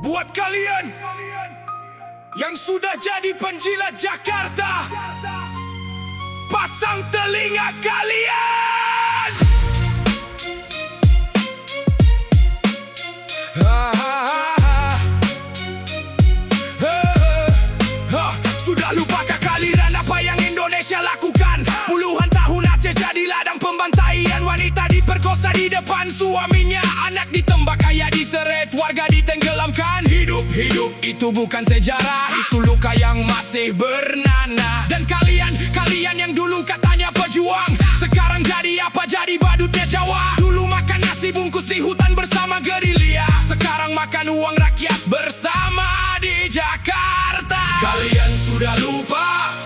Buat kalian yang sudah jadi penjilat Jakarta, pasang telinga kalian. Sudah lupakah kalian apa yang Indonesia lakukan? Puluhan tahun Aceh jadi ladang pembantaian. Wanita diperkosa di depan suaminya, anak ditembak, ayah diseret, warga ditenggelamkan. Hidup itu bukan sejarah, itu luka yang masih bernanah. Dan kalian yang dulu katanya pejuang, sekarang jadi apa? Jadi badutnya Jawa. Dulu makan nasi bungkus di hutan bersama gerilya, sekarang makan uang rakyat bersama di Jakarta. Kalian sudah lupa,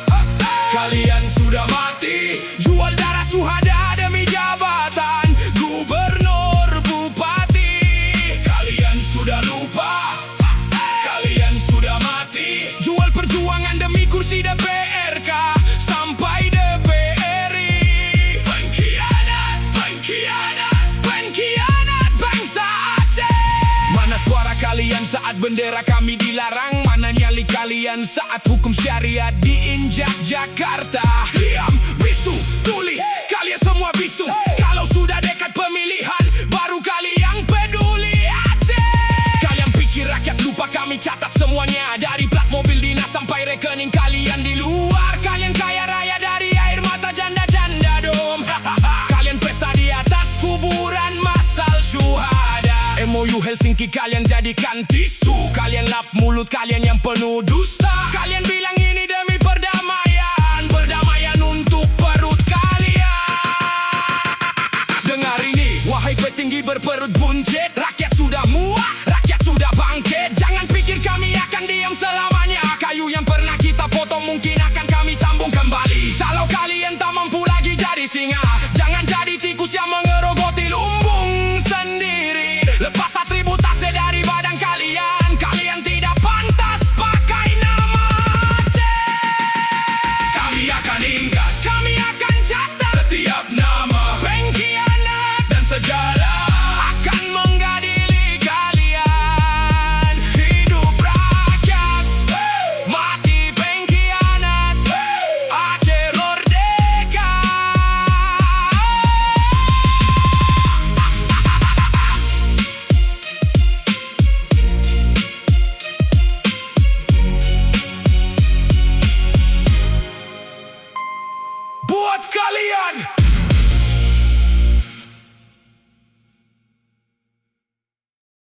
kalian sudah mati, jual darah suhada demi jabatan gubernur bupati. Kalian sudah lupa, kalian sudah mati, jual perjuangan demi kursi DPRK sampai DPRI. Pengkhianat, pengkhianat, pengkhianat bangsa Aceh. Mana suara kalian saat bendera kami dilarang? Mana nyali kalian saat hukum syariat diinjak Jakarta? Diam, bisu, tuli, kalian semua bisu. Kalau sudah dekat pemilihan, baru kalian peduli Aceh. Kalian pikir rakyat lupa? Kami catat semuanya, dari plat mobil dinas sampai rekening kalian di luar. Kalian kaya raya dari air mata janda-janda dom. Kalian pesta di atas kuburan massal syuhada. MOU Helsinki kalian jadikan tisu. Kalian lap mulut kalian yang penuh dusta. Kalian bilang ini demi perdamaian, perdamaian untuk perut kalian. Dengar ini, wahai petinggi berperut buncit, rakyat sudah muak, rakyat sudah bangkit. Jangan pikir kami akan diam selamanya. Kayu yang pernah kita potong mungkin akan kami sambung kembali. Kalau kalian tak mampu lagi jadi singa, jangan jadi tikus yang mengerogoti lumbung sendiri. Lepas atributase dari badan kalian, kalian tidak pantas pakai nama Aceh. Kami akan ingat, kami akan catat setiap nama pengkhianat dan sejarah